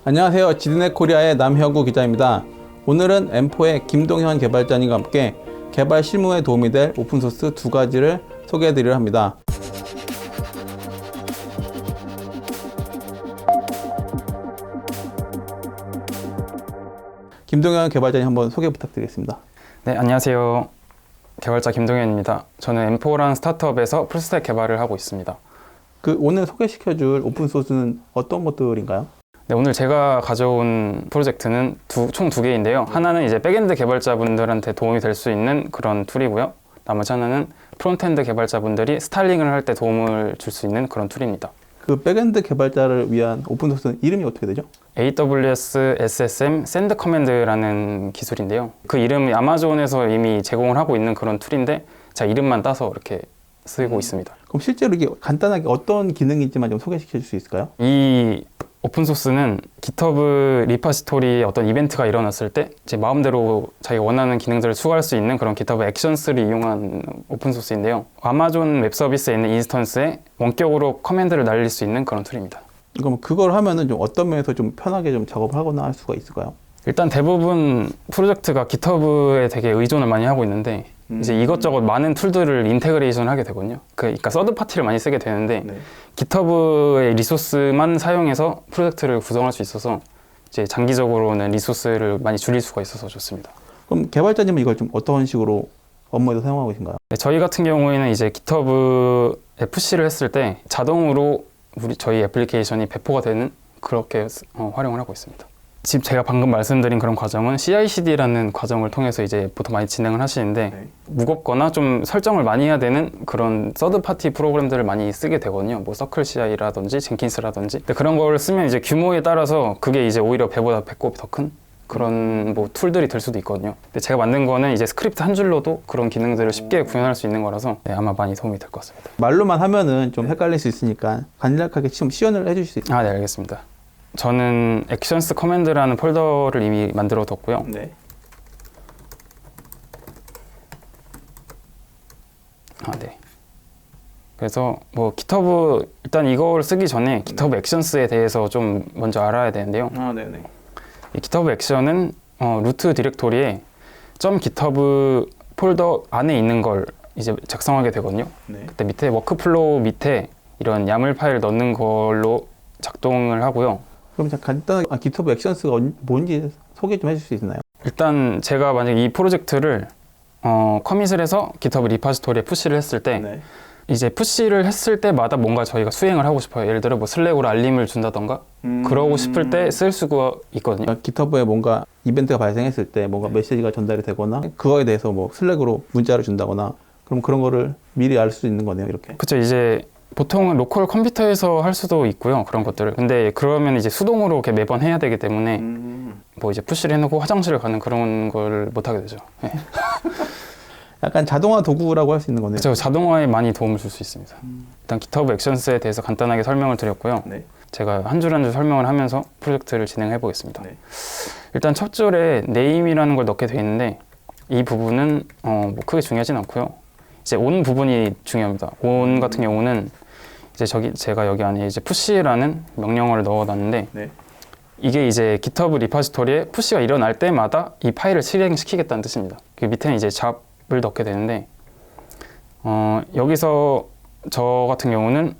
안녕하세요. 지드넷 코리아의 남혁우 기자입니다. 오늘은 M4의 김동현 개발자님과 함께 개발 실무에 도움이 될 오픈소스 두 가지를 소개해 드리려 합니다. 김동현 개발자님 한번 소개 부탁드리겠습니다. 네, 안녕하세요. 개발자 김동현입니다. 저는 M4라는 스타트업에서 풀스택 개발을 하고 있습니다. 오늘 소개시켜줄 오픈소스는 어떤 것들인가요? 네, 오늘 제가 가져온 프로젝트는 총 두 개인데요. 하나는 이제 백엔드 개발자분들한테 도움이 될 수 있는 그런 툴이고요. 나머지 하나는 프론트엔드 개발자분들이 스타일링을 할 때 도움을 줄 수 있는 그런 툴입니다. 백엔드 개발자를 위한 오픈소스는 이름이 어떻게 되죠? AWS SSM 샌드 커맨드라는 기술인데요. 그 이름이 아마존에서 이미 제공을 하고 있는 그런 툴인데 제가 이름만 따서 이렇게 쓰고 있습니다. 그럼 실제로 이게 간단하게 어떤 기능인지만 좀 소개시켜 줄 수 있을까요? 이 오픈소스는 GitHub 리파지토리에 어떤 이벤트가 일어났을 때 이제 마음대로 자기가 원하는 기능들을 추가할 수 있는 그런 GitHub 액션스를 이용한 오픈소스인데요. 아마존 웹서비스에 있는 인스턴스에 원격으로 커맨드를 날릴 수 있는 그런 툴입니다. 그럼 그걸 하면은 좀 어떤 면에서 좀 편하게 좀 작업하거나 할 수가 있을까요? 일단 대부분 프로젝트가 GitHub에 되게 의존을 많이 하고 있는데 이제 이것저것 많은 툴들을 인테그레이션을 하게 되거든요. 그러니까 서드 파티를 많이 쓰게 되는데 네. GitHub의 리소스만 사용해서 프로젝트를 구성할 수 있어서 이제 장기적으로는 리소스를 많이 줄일 수가 있어서 좋습니다. 그럼 개발자님은 이걸 좀 어떤 식으로 업무에서 사용하고 계신가요? 네, 저희 같은 경우에는 이제 GitHub에 푸시를 했을 때 자동으로 저희 애플리케이션이 배포가 되는 그렇게 활용을 하고 있습니다. 지금 제가 방금 말씀드린 그런 과정은 CI/CD라는 과정을 통해서 이제 보통 많이 진행을 하시는데 네. 무겁거나 좀 설정을 많이 해야 되는 그런 서드 파티 프로그램들을 많이 쓰게 되거든요. 뭐 서클 CI라든지 젠킨스라든지. 근데 그런 걸 쓰면 이제 규모에 따라서 그게 이제 오히려 배보다 배꼽이 더 큰 그런 뭐 툴들이 될 수도 있거든요. 근데 제가 만든 거는 이제 스크립트 한 줄로도 그런 기능들을 쉽게 구현할 수 있는 거라서 네, 아마 많이 도움이 될 것 같습니다. 말로만 하면은 좀 헷갈릴 수 있으니까 간략하게 좀 시연을 해주실 수 있어요? 네, 알겠습니다. 저는 액션스 커맨드라는 폴더를 이미 만들어 뒀고요. 네. 네. 그래서 뭐 GitHub 일단 이걸 쓰기 전에 GitHub 액션스에 대해서 좀 먼저 알아야 되는데요. 네네. 이 GitHub 액션은 루트 디렉토리에 .github 폴더 안에 있는 걸 이제 작성하게 되거든요. 네. 그때 밑에 워크플로우 밑에 이런 야물 파일 넣는 걸로 작동을 하고요. 그럼 간단하게 GitHub 액션스가 뭔지 소개 좀 해줄 수 있나요? 일단 제가 만약 이 프로젝트를 커밋을 해서 GitHub 리파지토리에 푸시를 했을 때 네. 이제 푸시를 했을 때마다 뭔가 저희가 수행을 하고 싶어요. 예를 들어 뭐 슬랙으로 알림을 준다던가 그러고 싶을 때 쓸 수가 있거든요. GitHub에 뭔가 이벤트가 발생했을 때 뭔가 메시지가 전달이 되거나 그거에 대해서 뭐 슬랙으로 문자를 준다거나 그럼 그런 거를 미리 알 수 있는 거네요, 이렇게. 그렇죠. 이제 보통은 로컬 컴퓨터에서 할 수도 있고요. 그런 것들을. 근데 그러면 이제 수동으로 이렇게 매번 해야 되기 때문에 뭐 이제 푸시를 해놓고 화장실을 가는 그런 걸 못 하게 되죠. 네. 약간 자동화 도구라고 할 수 있는 거네요. 그렇죠. 자동화에 많이 도움을 줄 수 있습니다. 일단 GitHub 액션스에 대해서 간단하게 설명을 드렸고요. 네. 제가 한 줄 한 줄 설명을 하면서 프로젝트를 진행해 보겠습니다. 네. 일단 첫 줄에 name이라는 걸 넣게 돼 있는데 이 부분은 뭐 크게 중요하진 않고요. 이제 on 부분이 중요합니다. on 같은 경우는 이제 제가 여기 안에 이제 push라는 명령어를 넣어놨는데 네. 이게 이제 GitHub 리파지토리에 푸시가 일어날 때마다 이 파일을 실행시키겠다는 뜻입니다. 그 밑에는 이제 잡을 넣게 되는데 여기서 저 같은 경우는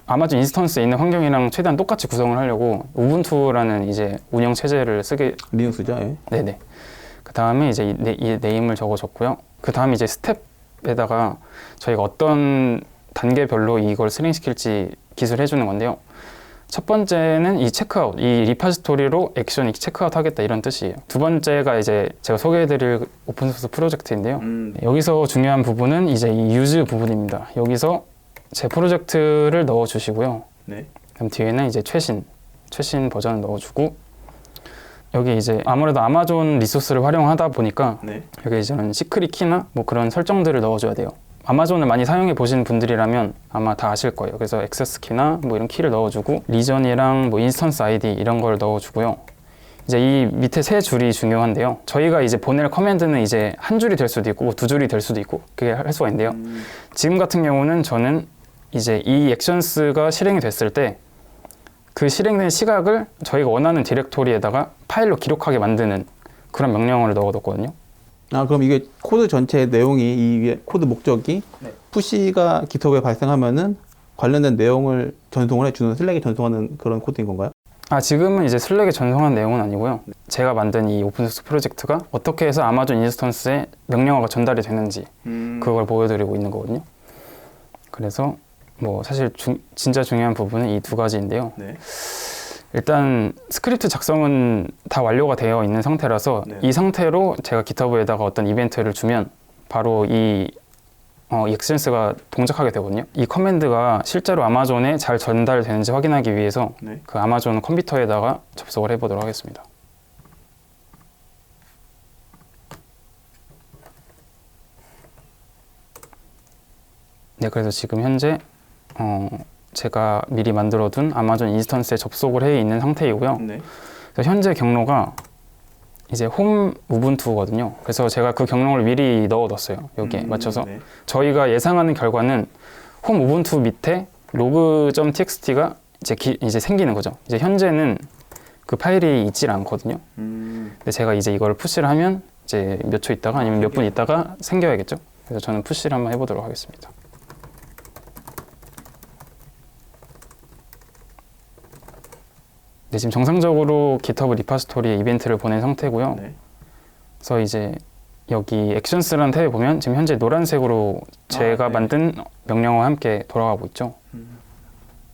아마존 인스턴스에 있는 환경이랑 최대한 똑같이 구성을 하려고 우분투라는 이제 운영 체제를 쓰게 리눅스죠. 예. 네네. 그 다음에 이제 이 네임을 적어줬고요. 그 다음에 이제 스텝에다가 저희가 어떤 단계별로 이걸 실행시킬지 기술해주는 건데요. 첫 번째는 이 체크아웃, 이 리파지토리로 액션이 체크아웃 하겠다 이런 뜻이에요. 두 번째가 이제 제가 소개해드릴 오픈소스 프로젝트인데요. 여기서 중요한 부분은 이제 이 유즈 부분입니다. 여기서 제 프로젝트를 넣어주시고요. 네. 그럼 뒤에는 이제 최신 버전을 넣어주고 여기 이제 아무래도 아마존 리소스를 활용하다 보니까 네. 여기 이제는 시크릿 키나 뭐 그런 설정들을 넣어줘야 돼요. 아마존을 많이 사용해 보신 분들이라면 아마 다 아실 거예요. 그래서 액세스 키나 뭐 이런 키를 넣어주고 리전이랑 뭐 인스턴스 아이디 이런 걸 넣어주고요. 이제 이 밑에 세 줄이 중요한데요. 저희가 이제 보낼 커맨드는 이제 한 줄이 될 수도 있고 두 줄이 될 수도 있고 그게 할 수가 있는데요. 지금 같은 경우는 저는 이제 이 액션스가 실행이 됐을 때 그 실행된 시각을 저희가 원하는 디렉토리에다가 파일로 기록하게 만드는 그런 명령어를 넣어뒀거든요. 아, 그럼 이게 코드 전체 내용이 이 위에 코드 목적이 네. 푸시가 GitHub에 발생하면은 관련된 내용을 전송을 해주는 슬랙에 전송하는 그런 코드인 건가요? 아, 지금은 이제 슬랙에 전송한 내용은 아니고요. 제가 만든 이 오픈소스 프로젝트가 어떻게 해서 아마존 인스턴스에 명령어가 전달이 되는지 그걸 보여드리고 있는 거거든요. 그래서 뭐 사실 진짜 중요한 부분은 이 두 가지인데요. 네. 일단 스크립트 작성은 다 완료가 되어 있는 상태라서 네. 이 상태로 제가 GitHub에다가 어떤 이벤트를 주면 바로 이 액션스가 동작하게 되거든요. 이 커맨드가 실제로 아마존에 잘 전달되는지 확인하기 위해서 네. 그 아마존 컴퓨터에다가 접속을 해보도록 하겠습니다. 네, 그래서 지금 현재 제가 미리 만들어둔 아마존 인스턴스에 접속을 해 있는 상태이고요. 네. 그래서 현재 경로가 이제 홈 우분투거든요. 그래서 제가 그 경로를 미리 넣어뒀어요. 여기에 맞춰서. 네. 저희가 예상하는 결과는 홈 우분투 밑에 log.txt가 이제 생기는 거죠. 이제 현재는 그 파일이 있질 않거든요. 근데 제가 이제 이걸 푸시를 하면 이제 몇 초 있다가 아니면 몇 분 있다가 생겨야겠죠. 그래서 저는 푸시를 한번 해보도록 하겠습니다. 네, 지금 정상적으로 GitHub 리파지토리에 이벤트를 보낸 상태고요. 네. 그래서 이제 여기 액션스라는 탭에 보면 지금 현재 노란색으로 제가 네. 만든 명령어와 함께 돌아가고 있죠.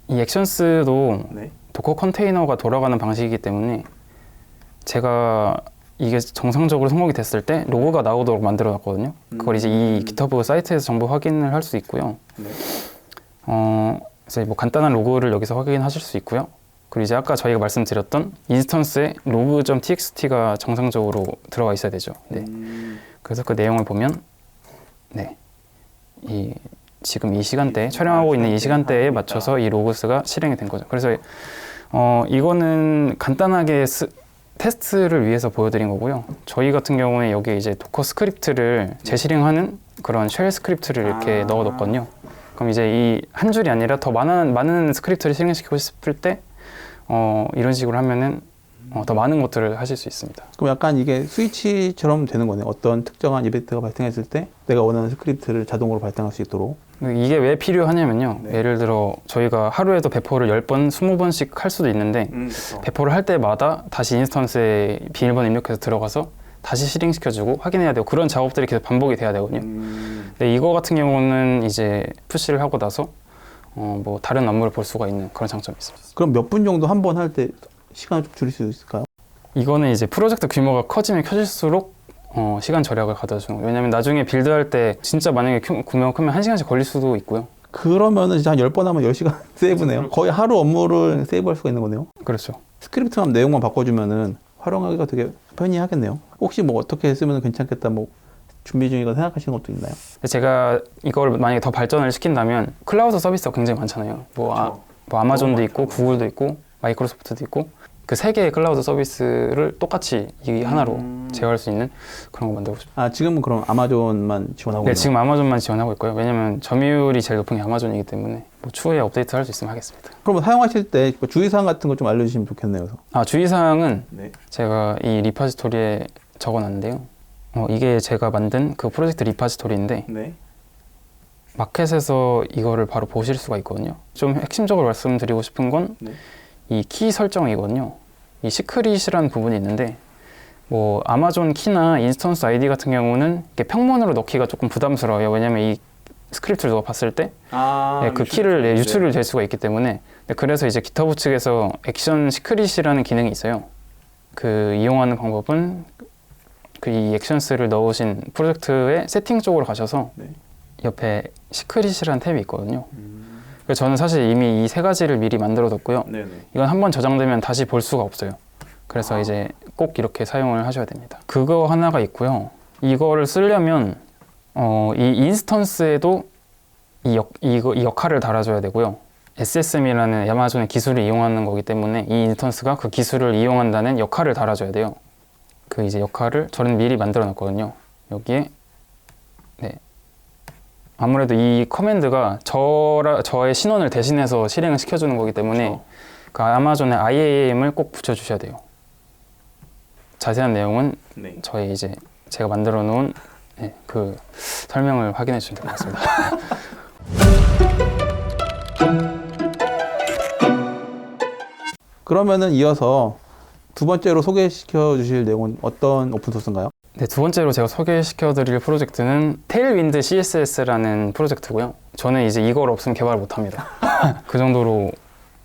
이 액션스도 네. 도커 컨테이너가 돌아가는 방식이기 때문에 제가 이게 정상적으로 성공이 됐을 때 로고가 나오도록 만들어 놨거든요. 그걸 이제 이 GitHub 사이트에서 정보 확인을 할 수 있고요. 네. 그래서 뭐 간단한 로그를 여기서 확인하실 수 있고요. 그리고 이제 아까 저희가 말씀드렸던 인스턴스에 log.txt가 정상적으로 들어가 있어야 되죠. 네. 그래서 그 내용을 보면 네. 지금 이 시간대에 촬영하고 있는 이 시간대에 맞춰서 이 로그스가 실행이 된 거죠. 그래서 이거는 간단하게 테스트를 위해서 보여드린 거고요. 저희 같은 경우에 여기 이제 도커 스크립트를 재실행하는 그런 쉘 스크립트를 이렇게 넣어뒀거든요. 그럼 이제 이 한 줄이 아니라 더 많은 스크립트를 실행시키고 싶을 때 이런 식으로 하면은 더 많은 것들을 하실 수 있습니다. 그럼 약간 이게 스위치처럼 되는 거네요. 어떤 특정한 이벤트가 발생했을 때 내가 원하는 스크립트를 자동으로 발생할 수 있도록. 이게 왜 필요하냐면요. 네. 예를 들어 저희가 하루에도 배포를 10번, 20번씩 할 수도 있는데 배포를 할 때마다 다시 인스턴스에 비밀번호 입력해서 들어가서 다시 실행시켜주고 확인해야 되고 그런 작업들이 계속 반복이 돼야 되거든요. 근데 이거 같은 경우는 이제 푸시를 하고 나서 뭐 다른 업무를 볼 수가 있는 그런 장점이 있습니다. 그럼 몇 분 정도 한 번 할 때 시간을 좀 줄일 수 있을까요? 이거는 이제 프로젝트 규모가 커지면 커질수록 시간 절약을 가져주는 거예요. 왜냐면 나중에 빌드할 때 진짜 만약에 규모가 크면 1시간씩 걸릴 수도 있고요. 그러면은 진짜 한 10번 하면 10시간 세이브네요. 거의 하루 업무를 세이브할 수가 있는 거네요. 그렇죠. 스크립트만 내용만 바꿔주면은 활용하기가 되게 편리하겠네요. 혹시 뭐 어떻게 쓰면 괜찮겠다 뭐 준비 중이거나 생각하시는 것도 있나요? 제가 이걸 만약에 더 발전을 시킨다면 클라우드 서비스가 굉장히 많잖아요. 뭐 아마존도 있고 구글도 있고 마이크로소프트도 있고 그 세 개의 클라우드 서비스를 똑같이 이 하나로 제어할 수 있는 그런 거 만들고 싶어요. 아, 지금은 그럼 아마존만 지원하고 네, 있나요? 지금 아마존만 지원하고 있고요. 왜냐면 점유율이 제일 높은 게 아마존이기 때문에 뭐 추후에 업데이트 할 수 있으면 하겠습니다. 그럼 사용하실 때 주의사항 같은 거 좀 알려주시면 좋겠네요. 그래서. 주의사항은 네. 제가 이 리파지토리에 적어놨는데요. 이게 제가 만든 그 프로젝트 리파지토리인데 네. 마켓에서 이거를 바로 보실 수가 있거든요. 좀 핵심적으로 말씀드리고 싶은 건 이 키 설정이거든요. 이 시크릿이라는 부분이 있는데 뭐 아마존 키나 인스턴스 아이디 같은 경우는 이렇게 평문으로 넣기가 조금 부담스러워요. 왜냐면 이 스크립트를 누가 봤을 때 그 키를 유출을 될 수가 있기 때문에 그래서 이제 GitHub 측에서 액션 시크릿이라는 기능이 있어요. 그 이용하는 방법은 그 이 액션스를 넣으신 프로젝트의 세팅 쪽으로 가셔서 옆에 시크릿이라는 탭이 있거든요. 그래서 저는 사실 이미 이 세 가지를 미리 만들어 뒀고요. 이건 한번 저장되면 다시 볼 수가 없어요. 그래서 이제 꼭 이렇게 사용을 하셔야 됩니다. 그거 하나가 있고요. 이거를 쓰려면 이 인스턴스에도 이 역할을 달아줘야 되고요. SSM이라는 아마존의 기술을 이용하는 거기 때문에 이 인스턴스가 그 기술을 이용한다는 역할을 달아줘야 돼요. 그 이제 역할을 저는 미리 만들어 놨거든요. 여기에 아무래도 이 커맨드가 저의 신원을 대신해서 실행을 시켜주는 거기 때문에 그 아마존의 IAM을 꼭 붙여주셔야 돼요. 자세한 내용은 네. 저희 이제 제가 만들어 놓은 그 설명을 확인해 주시면 될 것 같습니다. 그러면은 이어서 두 번째로 소개시켜 주실 내용은 어떤 오픈소스인가요? 네, 두 번째로 제가 소개시켜 드릴 프로젝트는 테일윈드 CSS라는 프로젝트고요. 저는 이제 이걸 없으면 개발 못 합니다. 그 정도로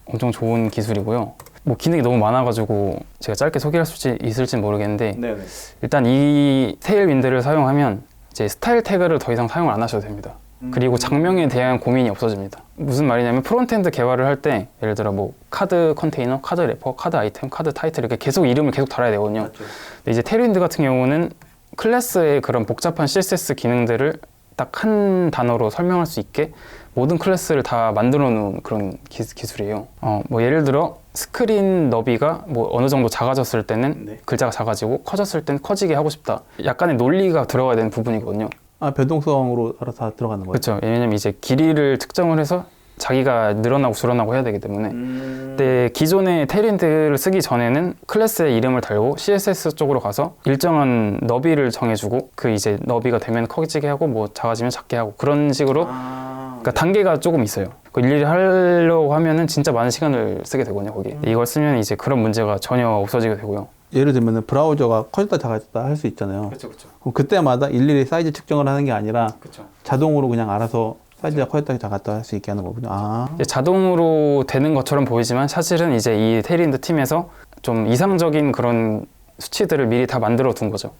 엄청 좋은 기술이고요. 뭐 기능이 너무 많아가지고 제가 짧게 소개할 수 있을지 모르겠는데 네네. 일단 이 테일윈드를 사용하면 이제 스타일 태그를 더 이상 사용을 안 하셔도 됩니다. 그리고 장명에 대한 고민이 없어집니다. 무슨 말이냐면 프론트엔드 개발을 할 때 예를 들어 뭐 카드 컨테이너, 카드 래퍼, 카드 아이템, 카드 타이틀 이렇게 계속 이름을 계속 달아야 되거든요. 맞죠. 근데 이제 테일윈드 같은 경우는 클래스의 그런 복잡한 CSS 기능들을 딱 한 단어로 설명할 수 있게 모든 클래스를 다 만들어 놓은 그런 기술이에요. 뭐 예를 들어 스크린 너비가 뭐 어느 정도 작아졌을 때는 네. 글자가 작아지고 커졌을 때는 커지게 하고 싶다. 약간의 논리가 들어가야 되는 부분이거든요. 아, 변동성으로 알아서 다 들어가는 거예요? 그렇죠. 왜냐면 이제 길이를 특정을 해서 자기가 늘어나고 줄어나고 해야 되기 때문에. 근데 기존의 테일윈드를 쓰기 전에는 클래스의 이름을 달고 CSS 쪽으로 가서 일정한 너비를 정해주고 그 이제 너비가 되면 커지게 하고 뭐 작아지면 작게 하고 그런 식으로 그러니까 단계가 조금 있어요. 그 일일이 하려고 하면은 진짜 많은 시간을 쓰게 되거든요, 거기. 이걸 쓰면 이제 그런 문제가 전혀 없어지게 되고요. 예를 들면 브라우저가 커졌다 작아졌다 할 수 있잖아요. 그렇죠. 그럼 그때마다 일일이 사이즈 측정을 하는 게 아니라 그렇죠. 자동으로 그냥 알아서 사이즈가 커졌다 작았다 할 수 있게 하는 거군요. 아. 이제 자동으로 되는 것처럼 보이지만 사실은 이제 이 테일윈드 팀에서 좀 이상적인 그런 수치들을 미리 다 만들어 둔 거죠.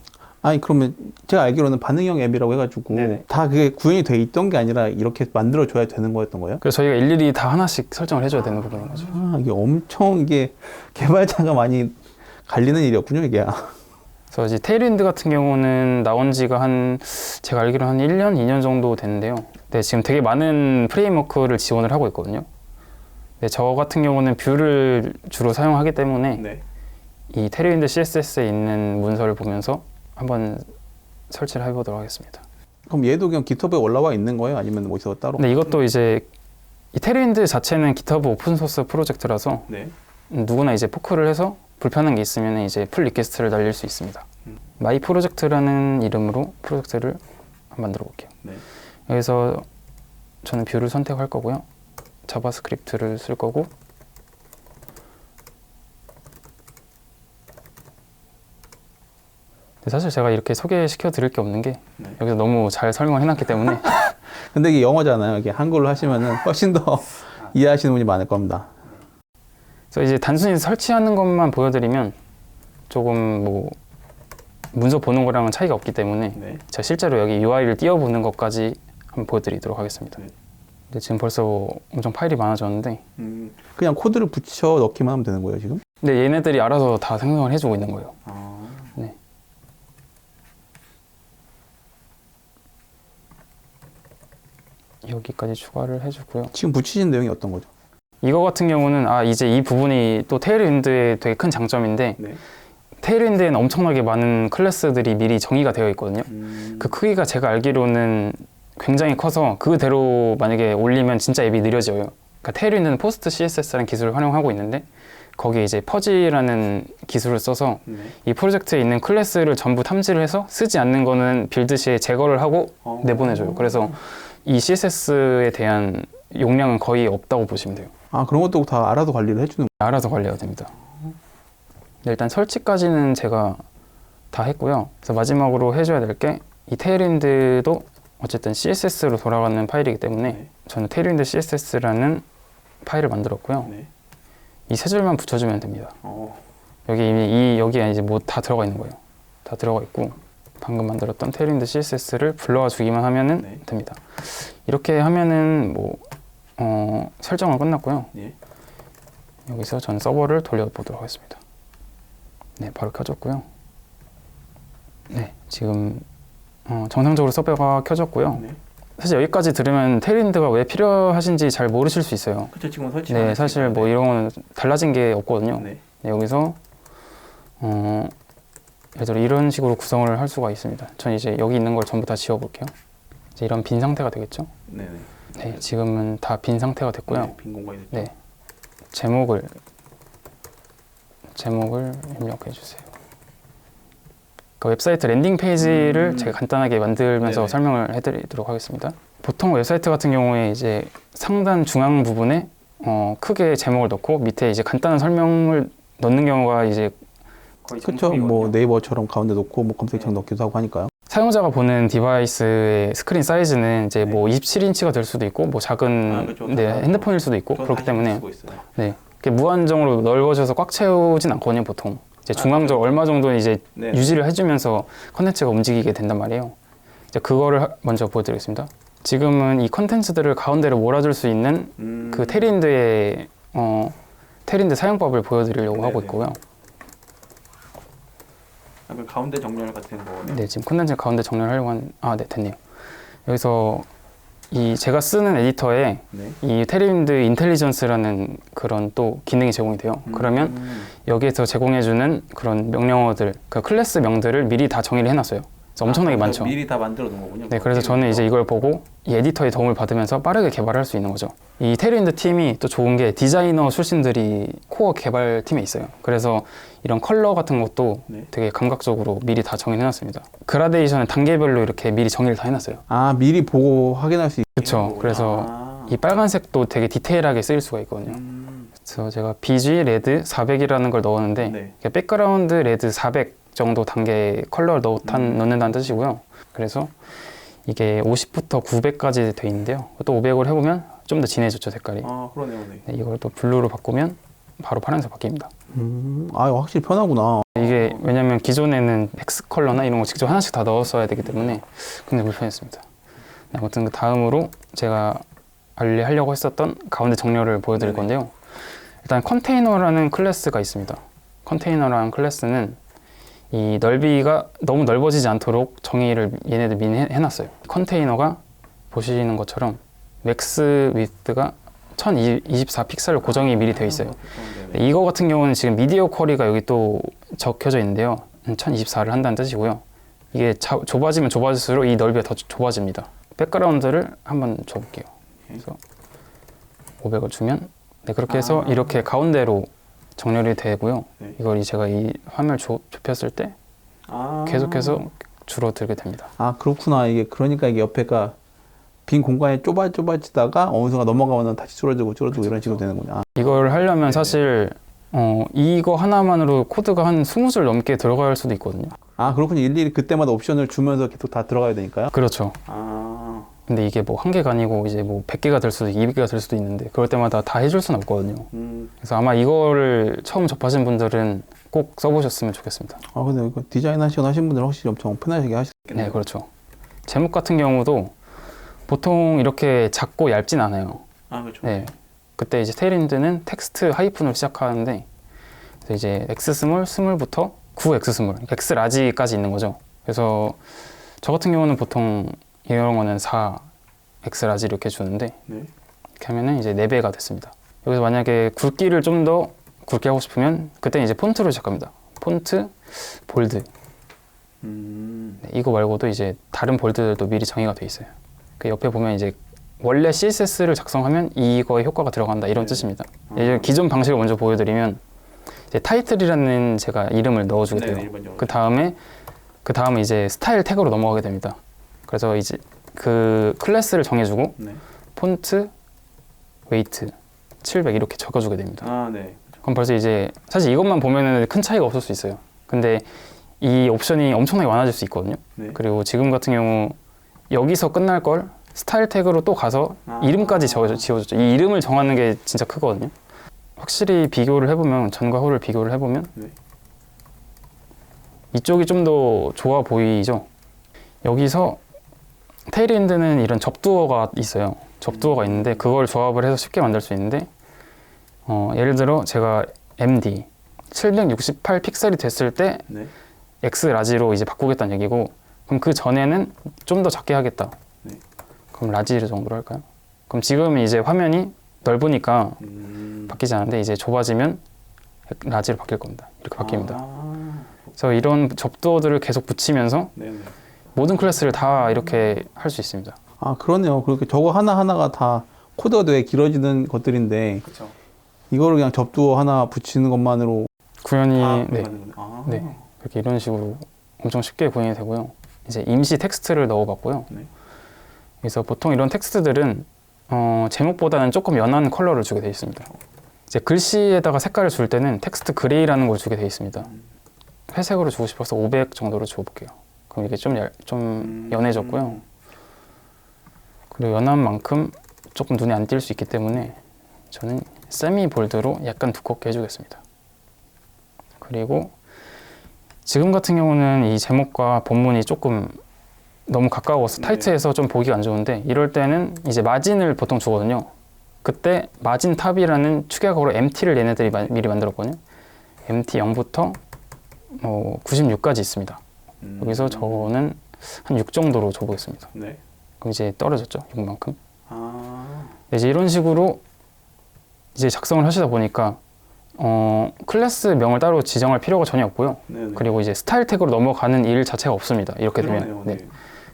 아니 그러면 제가 알기로는 반응형 앱이라고 해가지고 네네. 다 그게 구현이 돼 있던 게 아니라 이렇게 만들어줘야 되는 거였던 거예요? 그래서 저희가 일일이 다 하나씩 설정을 해줘야 되는 부분인 거죠. 아, 이게 엄청 이게 개발자가 많이 갈리는 일이었군요, 이게. 그래서 이제 테일윈드 같은 경우는 나온 지가 제가 알기로 한 1년, 2년 정도 됐는데요. 네, 지금 되게 많은 프레임워크를 지원을 하고 있거든요. 네, 저 같은 경우는 뷰를 주로 사용하기 때문에 네. 이 테일윈드 CSS에 있는 문서를 보면서 한번 설치를 해보도록 하겠습니다. 그럼 얘도 그냥 GitHub에 올라와 있는 거예요? 아니면 어디서 따로? 근데 이것도 이제 이 테일윈드 자체는 GitHub 오픈소스 프로젝트라서 네. 누구나 이제 포크를 해서 불편한 게 있으면 이제 풀 리퀘스트를 날릴 수 있습니다. 마이 프로젝트라는 이름으로 프로젝트를 한번 만들어 볼게요. 네. 여기서 저는 뷰를 선택할 거고요. 자바스크립트를 쓸 거고 사실 제가 이렇게 소개시켜 드릴 게 없는 게 네. 여기서 너무 잘 설명을 해놨기 때문에 근데 이게 영어잖아요. 이게 한글로 하시면은 훨씬 더 이해하시는 분이 많을 겁니다. 그래서 이제 단순히 설치하는 것만 보여드리면 조금 뭐 문서 보는 거랑은 차이가 없기 때문에 네. 제가 실제로 여기 UI를 띄워보는 것까지 한번 보여드리도록 하겠습니다. 네. 근데 지금 벌써 엄청 파일이 많아졌는데 그냥 코드를 붙여 넣기만 하면 되는 거예요, 지금? 근데 얘네들이 알아서 다 생성을 해주고 있는 거예요. 네. 여기까지 추가를 해주고요. 지금 붙이신 내용이 어떤 거죠? 이거 같은 경우는 이제 이 부분이 또 테일윈드의 되게 큰 장점인데 네. 테일윈드에는 엄청나게 많은 클래스들이 미리 정의가 되어 있거든요. 그 크기가 제가 알기로는 굉장히 커서 그대로 만약에 올리면 진짜 앱이 느려져요. 그러니까 테일윈드는 포스트 CSS라는 기술을 활용하고 있는데 거기에 이제 퍼지라는 기술을 써서 이 프로젝트에 있는 클래스를 전부 탐지를 해서 쓰지 않는 거는 빌드 시에 제거를 하고 내보내줘요. 그래서 이 CSS에 대한 용량은 거의 없다고 보시면 돼요. 아, 그런 것도 다 알아서 관리를 해주는 알아서 관리해야 됩니다. 네, 일단 설치까지는 제가 다 했고요. 그래서 마지막으로 해줘야 될 게 이 테일윈드도 어쨌든 CSS로 돌아가는 파일이기 때문에 저는 테일윈드 CSS라는 파일을 만들었고요. 이 세 줄만 붙여주면 됩니다. 여기 이미 여기에 이제 뭐 다 들어가 있는 거예요. 다 들어가 있고 방금 만들었던 테일윈드 CSS를 불러와 주기만 하면은 됩니다. 이렇게 하면은 뭐 설정은 끝났고요. 여기서 전 서버를 돌려보도록 하겠습니다. 네, 바로 켜졌고요. 네, 지금 정상적으로 서버가 켜졌고요. 사실 여기까지 들으면 테일윈드가 왜 필요하신지 잘 모르실 수 있어요. 그렇죠, 지금 설치. 네, 사실 뭐 이런 건 달라진 게 없거든요. 네, 여기서 예를 들어 이런 식으로 구성을 할 수가 있습니다. 전 이제 여기 있는 걸 전부 다 지워볼게요. 이제 이런 빈 상태가 되겠죠? 네, 지금은 다 빈 상태가 됐고요. 빈 공간이 됐죠. 네, 제목을 제목을 입력해 주세요. 그 웹사이트 랜딩 페이지를 제가 간단하게 만들면서 네네. 설명을 해드리도록 하겠습니다. 보통 웹사이트 같은 경우에 이제 상단 중앙 부분에 크게 제목을 넣고 밑에 이제 간단한 설명을 넣는 경우가 이제 거의 그렇죠. 뭐 정석이거든요. 네이버처럼 가운데 놓고 뭐 검색창 넣기도 하고 하니까요. 사용자가 보는 디바이스의 스크린 사이즈는 이제 네. 뭐 27인치가 될 수도 있고 뭐 작은 그렇죠. 핸드폰일 수도 있고 저는 그렇기 40 때문에 쓰고 있어요. 네, 이렇게 무한정으로 넓어져서 꽉 채우진 않거든요. 보통 이제 중앙적으로 얼마 정도는 이제 네. 유지를 해주면서 컨텐츠가 움직이게 된단 말이에요. 이제 그거를 먼저 보여드리겠습니다. 지금은 이 컨텐츠들을 가운데로 몰아줄 수 있는 그 테린드의 테린드 사용법을 보여드리려고 네네. 하고 있고요. 약간 가운데 정렬 같은 거. 네, 지금 컨텐츠 가운데 정렬하려고 네, 됐네요. 여기서 이 제가 쓰는 에디터에 네. 이 테린드 인텔리전스라는 그런 또 기능이 제공이 돼요. 그러면 여기에서 제공해주는 그런 명령어들, 그 클래스 명들을 미리 다 정의를 해놨어요. 그래서 엄청나게 많죠. 미리 다 만들어 놓은 거군요. 네, 그래서 저는 이제 이걸 보고 이 에디터의 도움을 받으면서 빠르게 개발할 수 있는 거죠. 이 테린드 팀이 또 좋은 게 디자이너 출신들이 코어 개발팀에 있어요. 그래서 이런 컬러 같은 것도 네. 되게 감각적으로 미리 다 정의해놨습니다. 그라데이션은 단계별로 이렇게 미리 정의를 다 해놨어요. 아, 미리 보고 확인할 수 있는 그렇죠. 거구나. 그래서 이 빨간색도 되게 디테일하게 쓰일 수가 있거든요. 그래서 제가 BG 레드 400이라는 걸 넣었는데 네. 이게 백그라운드 레드 400 정도 단계 컬러를 넣는다는 뜻이고요. 그래서 이게 50부터 900까지 돼 있는데요. 또 500으로 해보면 좀 더 진해졌죠, 색깔이. 아, 그러네요. 네. 네, 이걸 또 블루로 바꾸면 바로 파란색 바뀝니다. 아, 이거 확실히 편하구나. 이게 왜냐면 기존에는 엑스 컬러나 이런 거 직접 하나씩 다 넣었어야 되기 때문에 굉장히 불편했습니다. 네, 아무튼 그 다음으로 제가 알리하려고 했었던 가운데 정렬을 보여드릴 네네. 건데요. 일단 컨테이너라는 클래스가 있습니다. 컨테이너라는 클래스는 이 넓이가 너무 넓어지지 않도록 정의를 얘네들 미리 해놨어요. 컨테이너가 보시는 것처럼 맥스 위드가 1024 픽셀로 고정이 미리 되어 있어요. 네. 이거 같은 경우는 지금 미디어 쿼리가 여기 또 적혀져 있는데요. 1024를 한다는 뜻이고요. 이게 좁아지면 좁아질수록 이 넓이가 더 좁아집니다. 백그라운드를 한번 줘볼게요. 그래서 500을 주면 네, 그렇게 해서 이렇게 가운데로 정렬이 되고요. 네. 이걸 제가 이 화면을 좁혔을 때 계속해서 줄어들게 됩니다. 아, 그렇구나. 이게 그러니까 이게 옆에가 빈 공간이 좁아지다가 어느 순간 넘어가면 다시 줄어들고 이런 식으로 되는군요. 이걸 하려면 사실 이거 하나만으로 코드가 한 20줄 넘게 들어갈 수도 있거든요. 아, 그렇군요. 일일이 그때마다 옵션을 주면서 계속 다 들어가야 되니까요. 그렇죠. 아, 근데 이게 뭐 한 개가 아니고 이제 뭐 100개가 될 수도 있고 200개가 될 수도 있는데 그럴 때마다 다 해줄 수는 없거든요. 그래서 아마 이거를 처음 접하신 분들은 꼭 써보셨으면 좋겠습니다. 아, 근데 이거 디자인 하신 분들은 확실히 엄청 편하게 하시겠네요. 네, 그렇죠. 제목 같은 경우도 보통 이렇게 작고 얇진 않아요. 아, 그렇죠. 네. 그때 이제 테일인드는 텍스트 하이픈으로 시작하는데 그래서 이제 X 스몰, 스몰부터 9X 스몰, X 라지까지 있는 거죠. 그래서 저 같은 경우는 보통 이런 거는 4X 라지 이렇게 주는데 네. 이렇게 하면은 이제 4배가 됐습니다. 여기서 만약에 굵기를 좀 더 굵게 하고 싶으면 그때 이제 폰트로 시작합니다. 폰트, 볼드. 네, 이거 말고도 이제 다른 볼드들도 미리 정의가 돼 있어요. 그 옆에 보면 이제 원래 CSS를 작성하면 이거의 효과가 들어간다 이런 뜻입니다. 이제 기존 방식을 먼저 보여드리면 이제 타이틀이라는 제가 이름을 넣어주게 돼요. 그 다음에 이제 스타일 태그로 넘어가게 됩니다. 그래서 이제 그 클래스를 정해주고 네. 폰트, 웨이트, 700 이렇게 적어주게 됩니다. 아, 네. 그럼 벌써 이제 사실 이것만 보면은 큰 차이가 없을 수 있어요. 근데 이 옵션이 엄청나게 많아질 수 있거든요. 네. 그리고 지금 같은 경우 여기서 끝날 걸 스타일 태그로 또 가서 이름까지 지워줬죠. 이 이름을 정하는 게 진짜 크거든요. 확실히 비교를 해보면 전과 후를 비교를 해보면 네. 이쪽이 좀 더 좋아 보이죠. 여기서 테일엔드는 이런 접두어가 있어요. 접두어가 있는데 그걸 조합을 해서 쉽게 만들 수 있는데 예를 들어 제가 MD 768 픽셀이 됐을 때 네. X 라지로 이제 바꾸겠다는 얘기고 그럼 그 전에는 좀 더 작게 하겠다. 네. 그럼 라지 정도로 할까요? 그럼 지금 이제 화면이 넓으니까 바뀌지 않는데 이제 좁아지면 라지로 바뀔 겁니다. 이렇게 바뀝니다. 그래서 이런 접두어들을 계속 붙이면서 네네. 모든 클래스를 다 이렇게 할 수 있습니다. 아, 그러네요. 그렇게 저거 하나하나가 다 코드가 되게 길어지는 것들인데 그렇죠. 이거를 그냥 접두어 하나 붙이는 것만으로 구현이 네, 구현하는군요. 아. 네. 이렇게 이런 식으로 엄청 쉽게 구현이 되고요. 이제 임시 텍스트를 넣어봤고요. 네. 그래서 보통 이런 텍스트들은 제목보다는 조금 연한 컬러를 주게 되어 있습니다. 이제 글씨에다가 색깔을 줄 때는 텍스트 그레이라는 걸 주게 되어 있습니다. 회색으로 주고 싶어서 500 정도로 줘볼게요. 그럼 이게 좀 연해졌고요. 그리고 연한 만큼 조금 눈에 안 띌 수 있기 때문에 저는 세미 볼드로 약간 두껍게 해주겠습니다. 그리고 지금 같은 경우는 이 제목과 본문이 조금 너무 가까워서 타이트해서 좀 보기가 안 좋은데 이럴 때는 이제 마진을 보통 주거든요. 그때 마진 탑이라는 축약어로 MT를 얘네들이 미리 만들었거든요. MT 0부터 96까지 있습니다. 여기서 저는 한 6 정도로 줘보겠습니다. 네. 그럼 이제 떨어졌죠, 6만큼. 아. 이제 이런 식으로 이제 작성을 하시다 보니까 클래스명을 따로 지정할 필요가 전혀 없고요. 네네. 그리고 이제 스타일 태그로 넘어가는 일 자체가 없습니다. 이렇게 그러네요. 되면 네.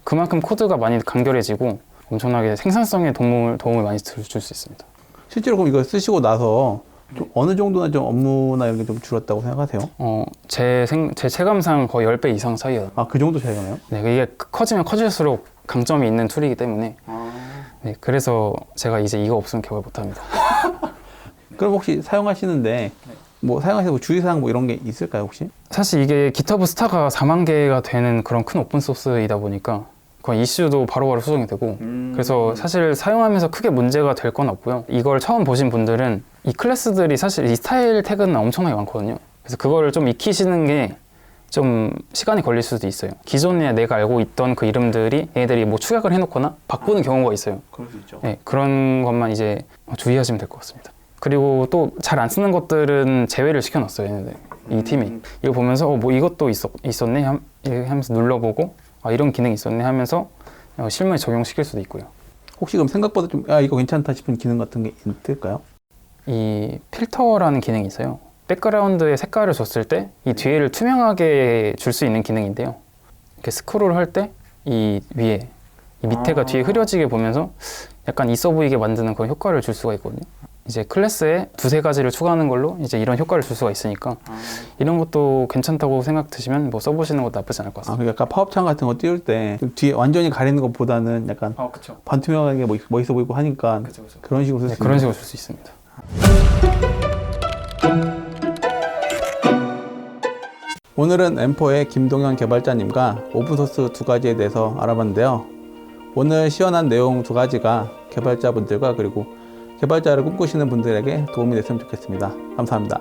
그만큼 코드가 많이 간결해지고 엄청나게 생산성에 도움을 많이 줄 수 있습니다. 실제로 그럼 이거 쓰시고 나서 좀 어느 정도나 좀 업무나 이런 게 좀 줄었다고 생각하세요? 제 체감상 거의 10배 이상 차이가. 아, 그 정도 차이가 나요? 네, 이게 커지면 커질수록 강점이 있는 툴이기 때문에. 네, 그래서 제가 이제 이거 없으면 개발 못합니다. 그럼 혹시 사용하시는데 뭐 사용하시는 뭐 주의사항 뭐 이런 게 있을까요 혹시? 사실 이게 GitHub 스타가 4만 개가 되는 그런 큰 오픈 소스이다 보니까 거의 이슈도 바로바로 수정이 되고 그래서 사실 사용하면서 크게 문제가 될 건 없고요. 이걸 처음 보신 분들은 이 클래스들이 사실 이 스타일 태그는 엄청나게 많거든요. 그래서 그거를 좀 익히시는 게 좀 시간이 걸릴 수도 있어요. 기존에 내가 알고 있던 그 이름들이 얘네들이 뭐 축약을 해놓거나 바꾸는 경우가 있어요. 그럴 수 있죠. 네, 그런 것만 이제 주의하시면 될 것 같습니다. 그리고 또 잘 안 쓰는 것들은 제외를 시켜놨어요, 얘네들. 이 팀이. 이거 보면서 뭐 이것도 있었네 이렇게 하면서 눌러보고 이런 기능이 있었네 하면서 실무에 적용시킬 수도 있고요. 혹시 그럼 생각보다 좀 이거 괜찮다 싶은 기능 같은 게 있을까요? 이 필터라는 기능이 있어요. 백그라운드에 색깔을 줬을 때 이 뒤에를 투명하게 줄 수 있는 기능인데요. 이렇게 스크롤 할 때 이 위에 이 밑에가 뒤에 흐려지게 보면서 약간 있어 보이게 만드는 그런 효과를 줄 수가 있거든요. 이제 클래스에 2-3가지를 추가하는 걸로 이제 이런 효과를 줄 수가 있으니까 이런 것도 괜찮다고 생각 드시면 뭐 써보시는 것도 나쁘지 않을 것 같습니다. 그러니까 파업창 같은 거 띄울 때 뒤에 완전히 가리는 것보다는 약간 그렇죠. 반투명하게 멋있어 보이고 하니까 그쵸. 그런 식으로 쓸 수 그런 식으로 줄 수 있습니다. 오늘은 M4의 김동현 개발자님과 오픈소스 2가지에 대해서 알아봤는데요. 오늘 시연한 내용 2가지가 개발자분들과 그리고 개발자를 꿈꾸시는 분들에게 도움이 됐으면 좋겠습니다. 감사합니다.